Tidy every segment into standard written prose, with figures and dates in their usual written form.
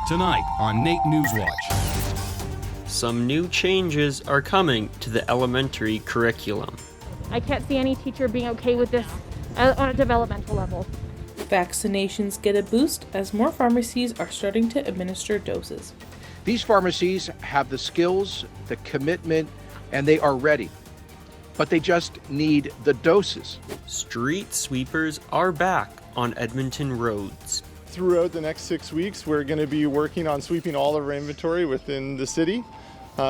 Tonight on NAIT NewsWatch. Some new changes are coming to the elementary curriculum. I can't see any teacher being okay with this on a developmental level. Vaccinations get a boost as more pharmacies are starting to administer doses. These pharmacies have the skills, the commitment, and they are ready. But they just need the doses. Street sweepers are back on Edmonton roads. Throughout the next 6 weeks, we're going to be working on sweeping all of our inventory within the city,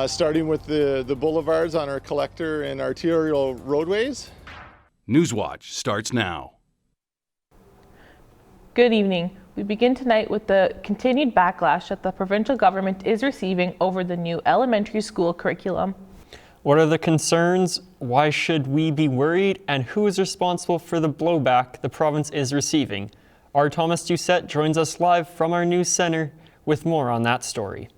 starting with the boulevards on our collector and arterial roadways. NewsWatch starts now. Good evening. We begin tonight with the continued backlash that the provincial government is receiving over the new elementary school curriculum. What are the concerns? Why should we be worried? And who is responsible for the blowback the province is receiving? Our Thomas Doucette joins us live from our news center with more on that story.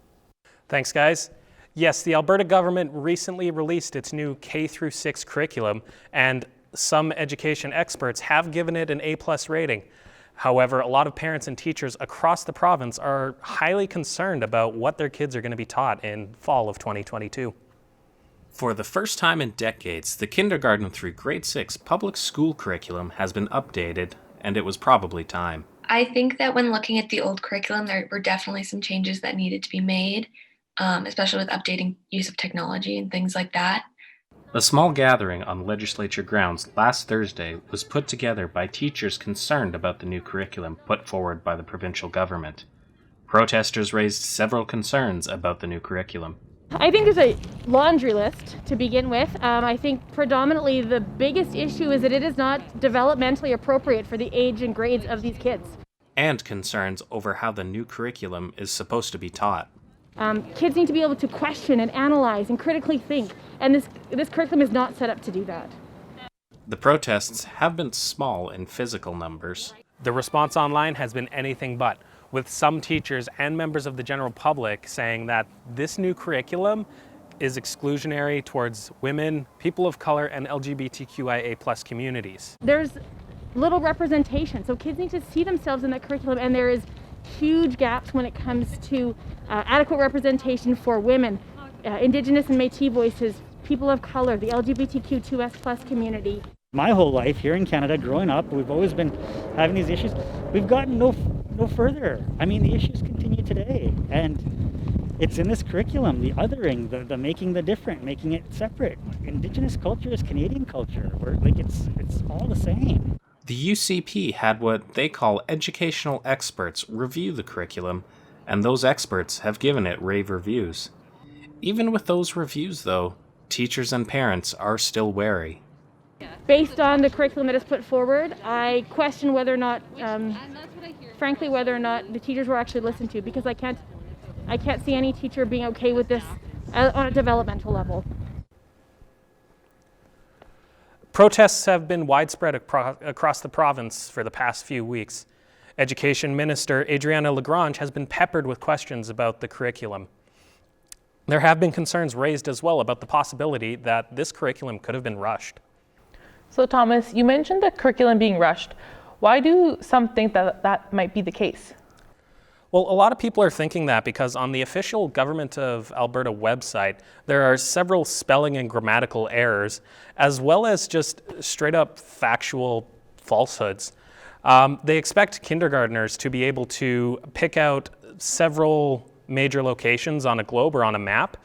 Thanks, guys. Yes, the Alberta government recently released its new K-6 curriculum, and some education experts have given it an A+ rating. However, a lot of parents and teachers across the province are highly concerned about what their kids are going to be taught in fall of 2022. For the first time in decades, the kindergarten through grade 6 public school curriculum has been updated, and it was probably time. I think that when looking at the old curriculum, there were definitely some changes that needed to be made, especially with updating use of technology and things like that. A small gathering on legislature grounds last Thursday was put together by teachers concerned about the new curriculum put forward by the provincial government. Protesters raised several concerns about the new curriculum. I think there's a laundry list to begin with. I think predominantly the biggest issue is that it is not developmentally appropriate for the age and grades of these kids. And concerns over how the new curriculum is supposed to be taught. Kids need to be able to question and analyze and critically think, and this curriculum is not set up to do that. The protests have been small in physical numbers. The response online has been anything but, with some teachers and members of the general public saying that this new curriculum is exclusionary towards women, people of color, and LGBTQIA+ communities. There's little representation, so kids need to see themselves in that curriculum, and there is huge gaps when it comes to adequate representation for women, Indigenous and Métis voices, people of color, the LGBTQ2S+ community. My whole life here in Canada, growing up, we've always been having these issues. We've gotten no further. I mean, the issues continue today, and it's in this curriculum, the othering, the making the different, making it separate. Indigenous culture is Canadian culture. It's all the same. The UCP had what they call educational experts review the curriculum, and those experts have given it rave reviews. Even with those reviews, though, teachers and parents are still wary. Based on the curriculum that is put forward, I question whether or not, frankly, whether or not the teachers were actually listened to, because I can't see any teacher being okay with this on a developmental level. Protests have been widespread across the province for the past few weeks. Education Minister Adriana Lagrange has been peppered with questions about the curriculum. There have been concerns raised as well about the possibility that this curriculum could have been rushed. So Thomas, you mentioned the curriculum being rushed. Why do some think that might be the case? Well, a lot of people are thinking that because on the official Government of Alberta website, there are several spelling and grammatical errors, as well as just straight up factual falsehoods. They expect kindergartners to be able to pick out several major locations on a globe or on a map,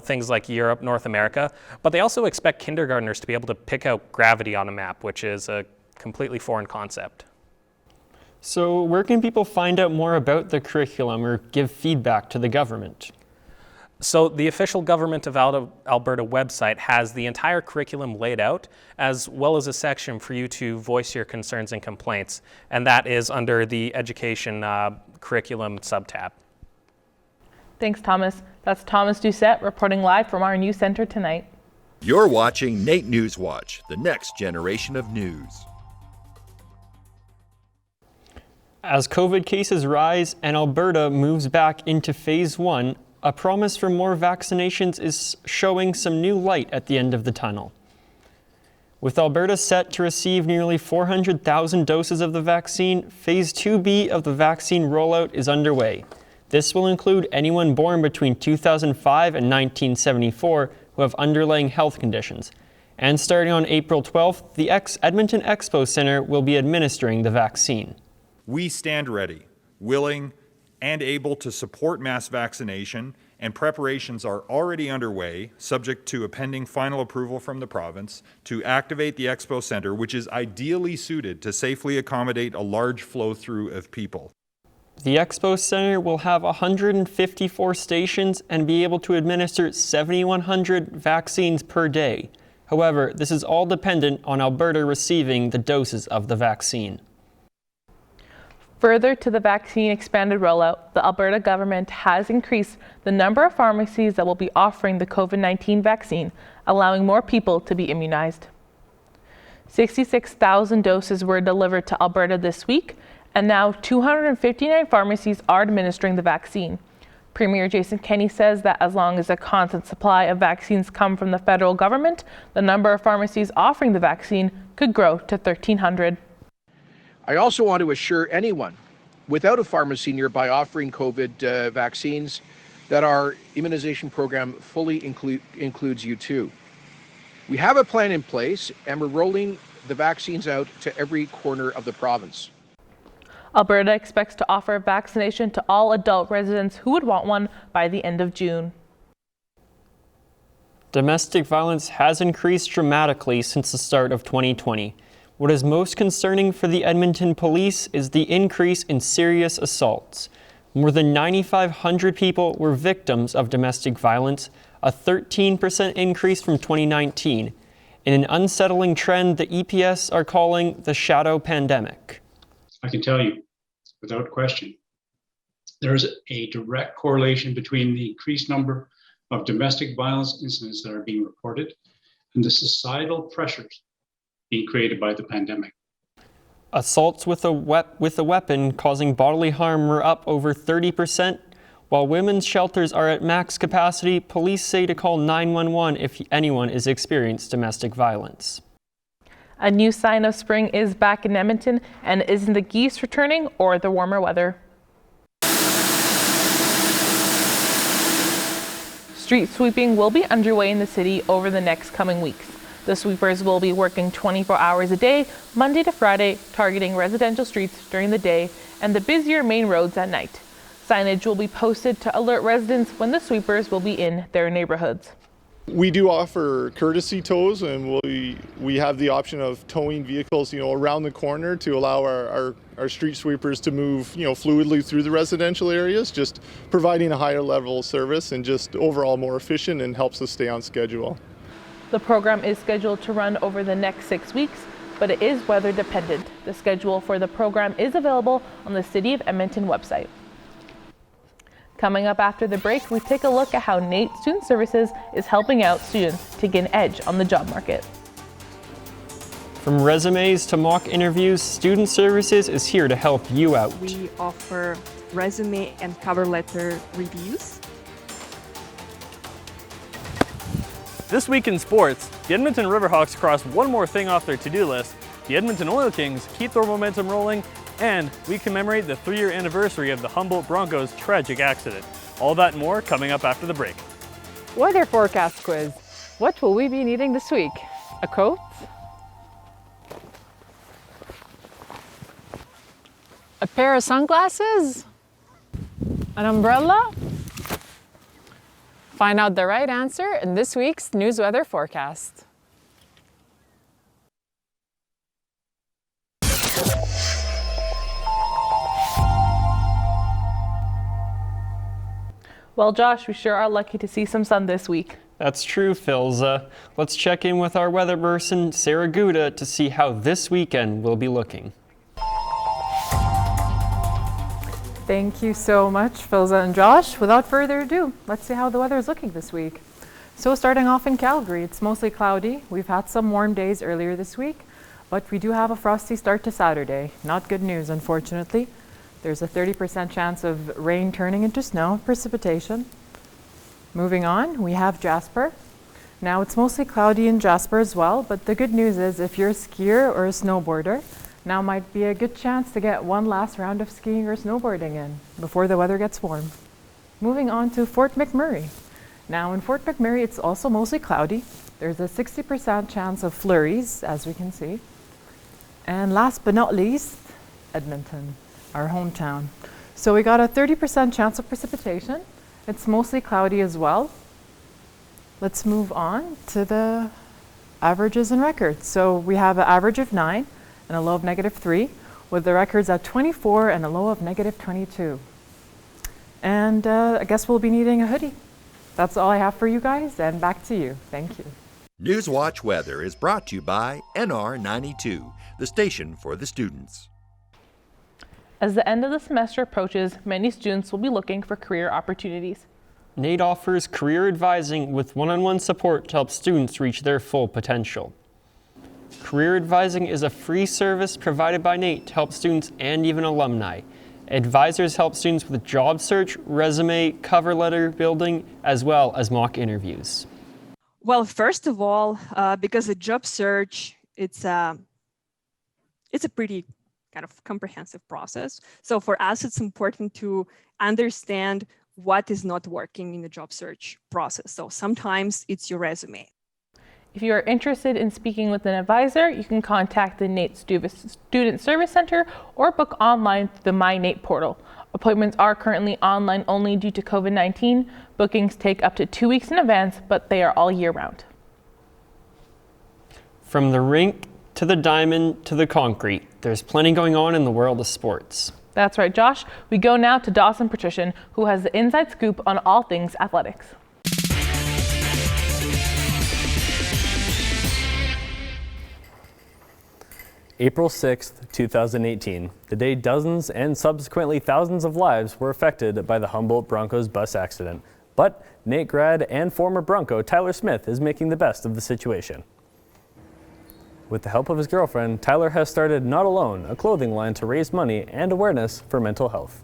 things like Europe, North America, but they also expect kindergartners to be able to pick out gravity on a map, which is a completely foreign concept. So where can people find out more about the curriculum or give feedback to the government? So the official Government of Alberta website has the entire curriculum laid out, as well as a section for you to voice your concerns and complaints, and that is under the Education Curriculum subtab. Thanks, Thomas. That's Thomas Doucette reporting live from our news center tonight. You're watching NAIT NewsWatch, the next generation of news. As COVID cases rise and Alberta moves back into phase 1, a promise for more vaccinations is showing some new light at the end of the tunnel. With Alberta set to receive nearly 400,000 doses of the vaccine, phase 2B of the vaccine rollout is underway. This will include anyone born between 2005 and 1974 who have underlying health conditions. And starting on April 12th, the Edmonton Expo Centre will be administering the vaccine. We stand ready, willing, and able to support mass vaccination, and preparations are already underway, subject to a pending final approval from the province, to activate the Expo Centre, which is ideally suited to safely accommodate a large flow-through of people. The Expo Centre will have 154 stations and be able to administer 7,100 vaccines per day. However, this is all dependent on Alberta receiving the doses of the vaccine. Further to the vaccine expanded rollout, the Alberta government has increased the number of pharmacies that will be offering the COVID-19 vaccine, allowing more people to be immunized. 66,000 doses were delivered to Alberta this week, and now 259 pharmacies are administering the vaccine. Premier Jason Kenney says that as long as a constant supply of vaccines come from the federal government, the number of pharmacies offering the vaccine could grow to 1,300. I also want to assure anyone without a pharmacy nearby offering COVID vaccines that our immunization program fully includes you too. We have a plan in place and we're rolling the vaccines out to every corner of the province. Alberta expects to offer vaccination to all adult residents who would want one by the end of June. Domestic violence has increased dramatically since the start of 2020. What is most concerning for the Edmonton police is the increase in serious assaults. More than 9,500 people were victims of domestic violence, a 13% increase from 2019, in an unsettling trend the EPS are calling the shadow pandemic. I can tell you, without question, there is a direct correlation between the increased number of domestic violence incidents that are being reported and the societal pressures being created by the pandemic. Assaults with a weapon causing bodily harm were up over 30%. While women's shelters are at max capacity, police say to call 911 if anyone is experiencing domestic violence. A new sign of spring is back in Edmonton, and isn't the geese returning or the warmer weather? Street sweeping will be underway in the city over the next coming weeks. The sweepers will be working 24 hours a day, Monday to Friday, targeting residential streets during the day and the busier main roads at night. Signage will be posted to alert residents when the sweepers will be in their neighborhoods. We do offer courtesy tows, and we have the option of towing vehicles, around the corner to allow our street sweepers to move, fluidly through the residential areas, just providing a higher level of service and just overall more efficient and helps us stay on schedule. The program is scheduled to run over the next 6 weeks, but it is weather dependent. The schedule for the program is available on the City of Edmonton website. Coming up after the break, we take a look at how NAIT Student Services is helping out students to get an edge on the job market. From resumes to mock interviews, Student Services is here to help you out. We offer resume and cover letter reviews. This week in sports, the Edmonton Riverhawks crossed one more thing off their to-do list, the Edmonton Oil Kings keep their momentum rolling, and we commemorate the 3-year anniversary of the Humboldt Broncos' tragic accident. All that and more coming up after the break. Weather forecast quiz. What will we be needing this week? A coat? A pair of sunglasses? An umbrella? Find out the right answer in this week's News Weather Forecast. Well, Josh, we sure are lucky to see some sun this week. That's true, Philza. Let's check in with our weather person, Sarah Gouda, to see how this weekend will be looking. Thank you so much, Philza and Josh. Without further ado, let's see how the weather is looking this week. So starting off in Calgary, it's mostly cloudy. We've had some warm days earlier this week, but we do have a frosty start to Saturday. Not good news, unfortunately. There's a 30% chance of rain turning into snow, precipitation. Moving on, we have Jasper. Now it's mostly cloudy in Jasper as well, but the good news is if you're a skier or a snowboarder, Now might be a good chance to get one last round of skiing or snowboarding in before the weather gets warm. Moving on to Fort McMurray. Now in Fort McMurray, it's also mostly cloudy. There's a 60% chance of flurries, as we can see. And last but not least, Edmonton, our hometown. So we got a 30% chance of precipitation. It's mostly cloudy as well. Let's move on to the averages and records. So we have an average of 9 and a low of -3, with the records at 24 and a low of -22. And I guess we'll be needing a hoodie. That's all I have for you guys, and back to you. Thank you. NewsWatch Weather is brought to you by NR92, the station for the students. As the end of the semester approaches, many students will be looking for career opportunities. NAIT offers career advising with one-on-one support to help students reach their full potential. Career advising is a free service provided by NAIT to help students and even alumni. Advisors help students with job search, resume, cover letter building, as well as mock interviews. Well, first of all, because a job search, it's a pretty kind of comprehensive process. So for us, it's important to understand what is not working in the job search process. So sometimes it's your resume. If you are interested in speaking with an advisor, you can contact the NAIT Student Service Center or book online through the My NAIT portal. Appointments are currently online only due to COVID-19. Bookings take up to 2 weeks in advance, but they are all year round. From the rink to the diamond to the concrete, there's plenty going on in the world of sports. That's right, Josh. We go now to Dawson Patrician, who has the inside scoop on all things athletics. April 6th, 2018, the day dozens and subsequently thousands of lives were affected by the Humboldt Broncos bus accident. But NAIT grad and former Bronco Tyler Smith is making the best of the situation. With the help of his girlfriend, Tyler has started Not Alone, a clothing line to raise money and awareness for mental health.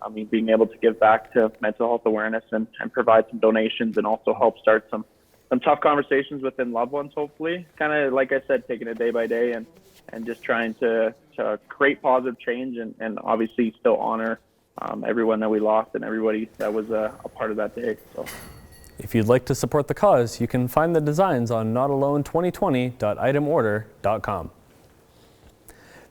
I mean, being able to give back to mental health awareness and provide some donations and also help start some tough conversations within loved ones, hopefully. Kind of, like I said, taking it day by day and just trying to create positive change and obviously still honor everyone that we lost and everybody that was a part of that day. So, if you'd like to support the cause, you can find the designs on notalone2020.itemorder.com.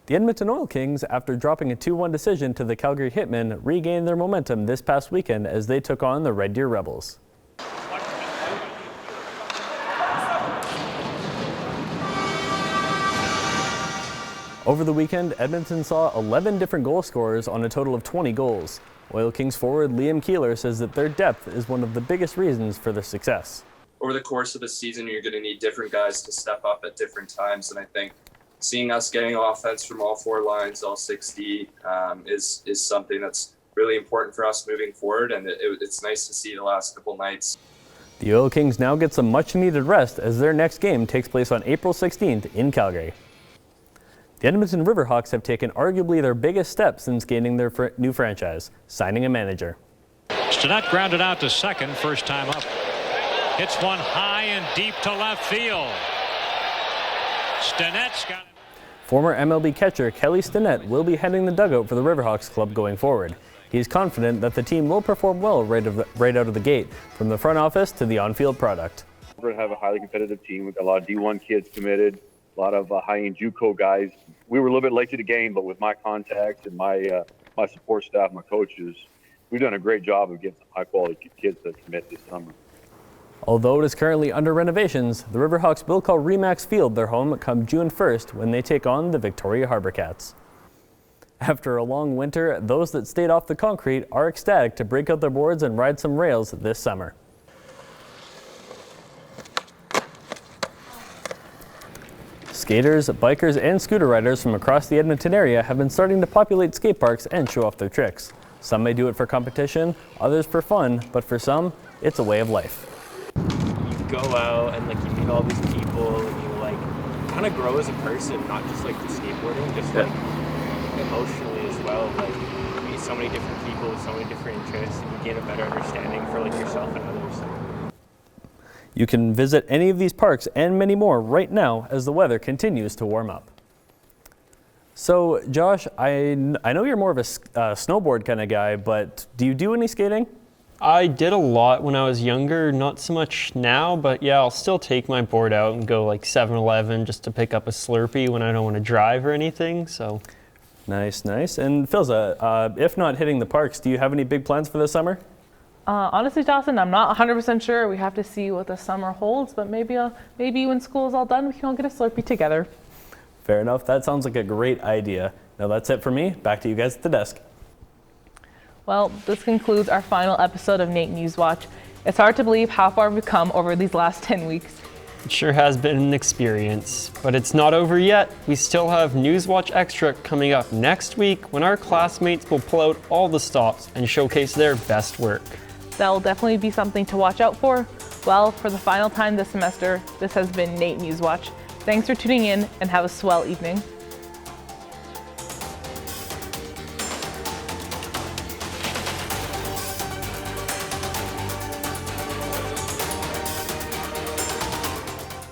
The Edmonton Oil Kings, after dropping a 2-1 decision to the Calgary Hitmen, regained their momentum this past weekend as they took on the Red Deer Rebels. Over the weekend, Edmonton saw 11 different goal scorers on a total of 20 goals. Oil Kings forward Liam Keeler says that their depth is one of the biggest reasons for their success. Over the course of the season, you're going to need different guys to step up at different times, and I think seeing us getting offense from all 4 lines, all 60, is something that's really important for us moving forward, and it's nice to see the last couple nights. The Oil Kings now get some much-needed rest as their next game takes place on April 16th in Calgary. The Edmonton Riverhawks have taken arguably their biggest step since gaining their new franchise, signing a manager. Stinnett grounded out to second, first time up. Hits one high and deep to left field. Stinnett's got it. Former MLB catcher Kelly Stinnett will be heading the dugout for the Riverhawks club going forward. He's confident that the team will perform well right out of the gate, from the front office to the on-field product. We have a highly competitive team. We've got a lot of D1 kids committed. A lot of high-end JUCO guys. We were a little bit late to the game, but with my contacts and my support staff, my coaches, we've done a great job of getting some high-quality kids to commit this summer. Although it is currently under renovations, the Riverhawks will call Remax Field their home come June 1st when they take on the Victoria Harbor Cats. After a long winter, those that stayed off the concrete are ecstatic to break out their boards and ride some rails this summer. Skaters, bikers, and scooter riders from across the Edmonton area have been starting to populate skate parks and show off their tricks. Some may do it for competition, others for fun, but for some, it's a way of life. You go out and you meet all these people and you kind of grow as a person, not just the skateboarding, just emotionally as well. You meet so many different people with so many different interests and you gain a better understanding for yourself and others. You can visit any of these parks and many more right now as the weather continues to warm up. So, Josh, I know you're more of a snowboard kind of guy, but do you do any skating? I did a lot when I was younger, not so much now, but yeah, I'll still take my board out and go like 7-Eleven just to pick up a Slurpee when I don't want to drive or anything, so. Nice, nice. And Philza, if not hitting the parks, do you have any big plans for this summer? Honestly, Dawson, I'm not 100% sure. We have to see what the summer holds, but maybe when school's all done, we can all get a Slurpee together. Fair enough. That sounds like a great idea. Now that's it for me. Back to you guys at the desk. Well, this concludes our final episode of NAIT NewsWatch. It's hard to believe how far we've come over these last 10 weeks. It sure has been an experience, but it's not over yet. We still have NewsWatch Extra coming up next week when our classmates will pull out all the stops and showcase their best work. That'll definitely be something to watch out for. Well, for the final time this semester, this has been NAIT NewsWatch. Thanks for tuning in and have a swell evening.